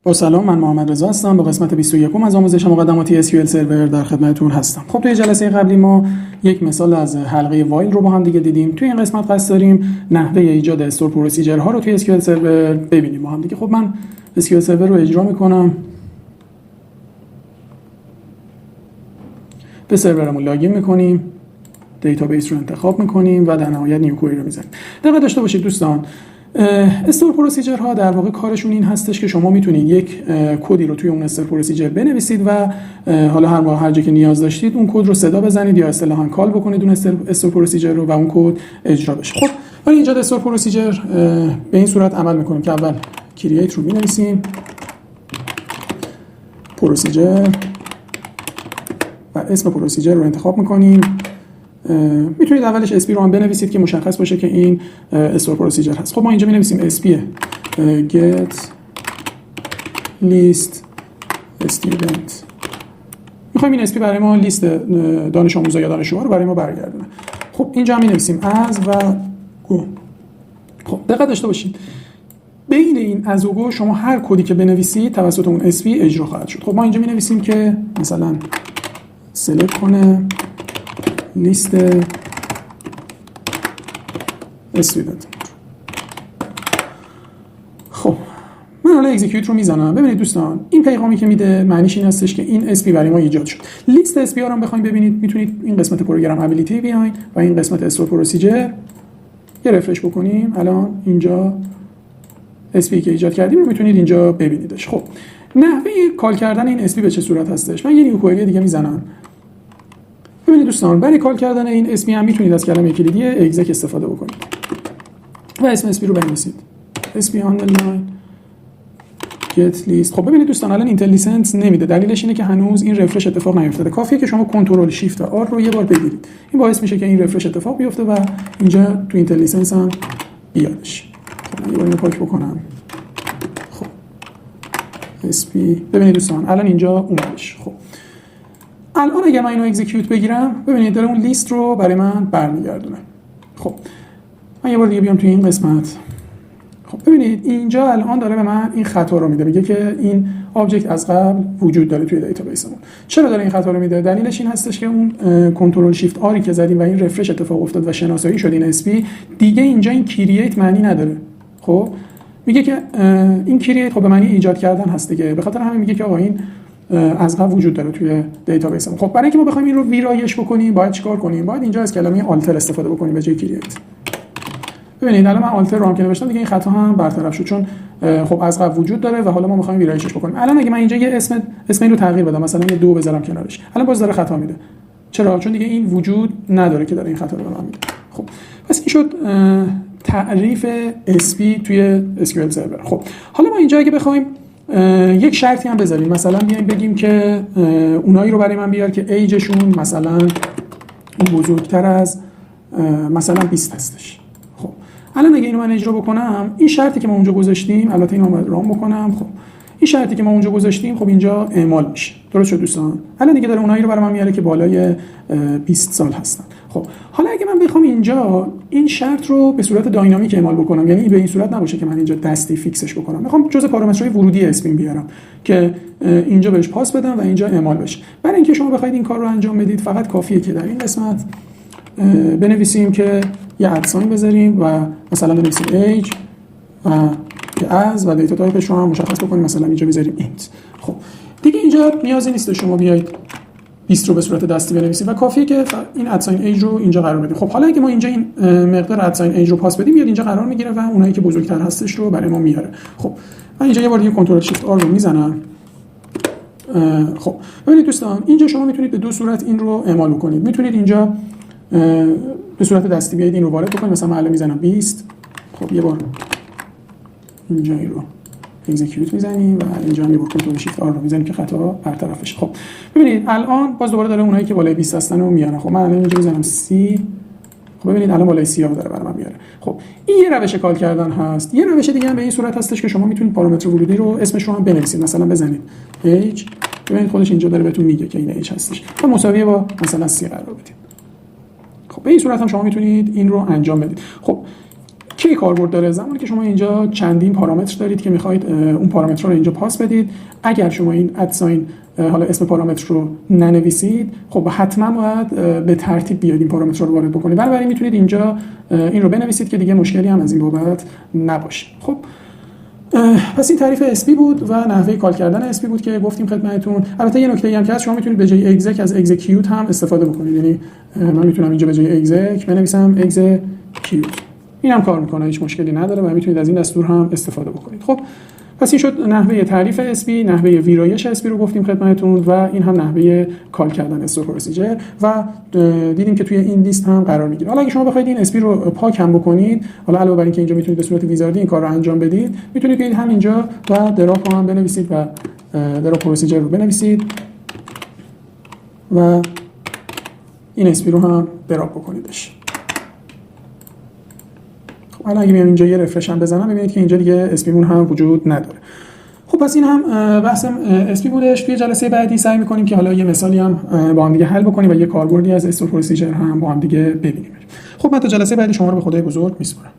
با سلام، من محمد رضا هستم. با قسمت 21 از آموزش مقدماتی SQL سرور در خدمتتون هستم. خب توی جلسه قبلی ما یک مثال از حلقه وایل رو با هم دیگه دیدیم. توی این قسمت قصد داریم نحوه ایجاد استور پروسیجر ها رو توی SQL سرور ببینیم با هم دیگه. خب من SQL سرور رو اجرا میکنم، به سرورمون لاگین میکنیم، دیتابیس رو انتخاب میکنیم و در نهایت نیو کوئری رو میزنیم. دقت داشته باشید دوستان، استور پروسیجر ها در واقع کارشون این هستش که شما میتونید یک کدی رو توی اون استور پروسیجر بنویسید و حالا هر جا که نیاز داشتید اون کد رو صدا بزنید یا اصطلاحاً کال بکنید اون استور پروسیجر رو و اون کد اجرا بشه. خب برای ایجاد استور پروسیجر به این صورت عمل میکنیم که اول کرییت رو مینویسیم، پروسیجر و اسم پروسیجر رو انتخاب میکنیم. میتونید اولش اسپی رو هم بنویسید که مشخص باشه که این استور پروسیجر هست. خب ما اینجا مینویسیم اسپی get list student. میخوایم این اسپی برای ما لیست دانش آموزا یا دانشجوها رو برای ما برگردونه. خب اینجا هم مینویسیم از و گو. خب دقت داشته باشید بین این از و گو شما هر کدی که بنویسید توسط اون اسپی اجرا خواهد شد. خب ما اینجا مینویسیم که مثلا سلکت کنه لیست استودنت. خب من حالا اکزیکیوت رو میزنم. ببینید دوستان این پیغامی که میده معنیش این هستش که این اسپی برای ما ایجاد شد. لیست اسپی ها رو هم بخواید ببینید میتونید این قسمت پروگرام ابیلیتی بیاین و این قسمت استور پروسیجر یه رفرش بکنیم. الان اینجا اسپی که ایجاد کردیم رو میتونید اینجا ببینیدش. خب نحوه کال کردن این اسپی به چه صورت هستش؟ من یه نیو کوئری دیگه میزنم. ببینید دوستان برای کال کردن این اسپی هم میتونید از کلمه کلیدی exec استفاده بکنید و اسم اسپی رو بنویسید اسپی آندرلاین get list. خب ببینید دوستان الان اینتل لیسنس نمیده. دلیلش اینه که هنوز این رفرش اتفاق نیفتاده. کافیه که شما کنترل شیفت و آر رو یه بار بگیرید. این باعث میشه که این رفرش اتفاق بیفته و اینجا تو اینتل لیسنس هم بیادش. خب من یه بار اینو پاک بکنم. خب اسپی ببینید دوستان الان اینجا اومدش. خب الان اگر من اینو اکزیکیوت بگیرم ببینید داره اون لیست رو برای من برمیگردونه. خب من یه بار دیگه بیام توی این قسمت. خب ببینید اینجا الان داره به من این خطا رو میده، میگه که این آبجکت از قبل وجود داره توی دیتابیسمون. چرا داره این خطا رو میده؟ دلیلش این هستش که اون کنترل شیفت آری که زدیم و این رفرش اتفاق افتاد و شناسایی شد این اسپی دیگه اینجا این کرییت معنی نداره. خب میگه که این کرییت خب به معنی ایجاد کردن هست دیگه، به خاطر همین میگه که آقا این از قبل وجود داره توی دیتابیس. خب برای اینکه ما بخوایم این رو ویرایش بکنیم باید چیکار کنیم؟ باید اینجا از کلمه آلتر استفاده بکنیم به جای کرییت. ببینید الان من آلتر رو هم که نوشتم دیگه این خطا هم برطرف شد، چون خب از قبل وجود داره و حالا ما می‌خوایم ویرایشش بکنیم. الان اگه من اینجا یه اسم این رو تغییر بدم، مثلا یه 2 بذارم کنارش، الان باز داره خطا میده. چرا؟ چون دیگه این وجود نداره که داره این خطا رو به من میده. خب پس این شد تعریف اسپی توی SQL سرور. خب حالا ما اینجا اگه بخوایم یک شرطی هم بذاریم، مثلا بیایم بگیم که اونایی رو برای من بیار که ایجشون مثلا بزرگتر از مثلا 20 هستش. خب الان اگه اینو من اجرا بکنم این شرطی که ما اونجا گذاشتیم، البته اینو من رام بکنم، خب این شرطی که ما اونجا گذاشتیم خب اینجا اعمال میشه. درست شد دوستان؟ الان دیگه داره اونایی رو برای من میاره که بالای 20 سال هستن. خب حالا اگه من بخوام اینجا این شرط رو به صورت داینامیک اعمال بکنم، یعنی به این صورت نباشه که من اینجا دستی فیکسش بکنم، میخوام جزء پارامترهای ورودی اسپین بیارم که اینجا بهش پاس بدم و اینجا اعمال بشه. برای اینکه شما بخواید این کار رو انجام بدید فقط کافیه که در این قسمت بنویسیم که یه ادساین بذاریم و مثلا بنویسیم ایج و از و دیتا تایپش رو هم مشخص بکنیم، مثلا اینجا بذاریم اینت. خب دیگه اینجا نیازی نیست شما بیاید 20 رو به صورت دستی بنویسید و کافیه که این ادساین ایج رو اینجا قرار بدیم. خب حالا اگه ما اینجا این مقدار ادساین ایج رو پاس بدیم میاد اینجا قرار میگیره و اونایی که بزرگتر هستش رو برای ما میاره. خب من اینجا یه بار دیگه کنترل شیفت آر رو میزنم. خب ببینید دوستان اینجا شما میتونید به دو صورت این رو اعمال بکنید. میتونید اینجا به صورت دستی بیاید این رو وارد بکنید، مثلا من الان میزنم 20. خب یه بار اینجا این رو اکزیکیوت میزنیم و اینجا هم یه بار کنترل شیفت آر رو میزنیم که خطا برطرف بشه. خب ببینید الان باز دوباره داره اونایی که بالای 20 هستن رو میاره. خب من الان اینجا میزنم 30. خب ببینید الان بالای 30 داره برام میاره. خب این یه روش کال کردن هست. یه روش دیگه هم به این صورت هستش که شما میتونید پارامتر ورودی رو اسمش رو هم بنویسید، مثلا بزنید ایج. ببینید خودش اینجا داره بهتون میگه که این ایج هستش و مساویه با مثلا 30 قرار بدید. خب به این صورت هم شما میتونید این رو انجام بدید. خب کی کاربرد داره؟ زمانی که شما اینجا چندین پارامتر دارید که میخواید اون پارامترها رو اینجا پاس بدید. اگر شما این ادساین حالا اسم پارامتر رو ننویسید، خب حتما باید به ترتیب بیاید این پارامترها رو وارد بکنید. بنابراین میتونید اینجا این رو بنویسید که دیگه مشکلی هم از این بابت نباشه. خب پس این تعریف اسپی بود و نحوه کال کردن اسپی بود که گفتیم خدمتتون. البته یه نکته‌ای هم که هست، شما میتونید به جای اگزک از اگزیکیوت هم استفاده بکنید. یعنی من میتونم اینجا به جای اگزک بنویسم اگزیکیوت. این هم کار میکنه، هیچ مشکلی نداره و میتونید از این دستور هم استفاده بکنید. خب پس این شد نحوه تعریف اسپی، نحوه ویرایش اسپی رو گفتیم خدمتتون و این هم نحوه کال کردن استور پروسیجر و دیدیم که توی این لیست هم قرار میگیره. حالا اگه شما بخواید این اسپی رو پاک هم بکنید، حالا علاوه بر اینکه اینجا میتونید به صورت ویزاردی این کار رو انجام بدید، میتونید بیاید هم اینجا و دراپ هم بنویسید و دراپ پروسیجر رو بنویسید و این اسپی رو هم دراپ بکنیدش. حالا اگه بیام اینجا یه رفرش هم بزنم، ببینید که اینجا دیگه اسپیمون هم وجود نداره. خب پس این هم بحث اسپی بودش. توی جلسه بعدی سعی می‌کنیم که حالا یه مثالی هم با هم دیگه حل بکنیم و یه کاربردی از استور پروسیجر هم با هم دیگه ببینیم. خب من تا جلسه بعدی شما رو به خدای بزرگ میسپارم.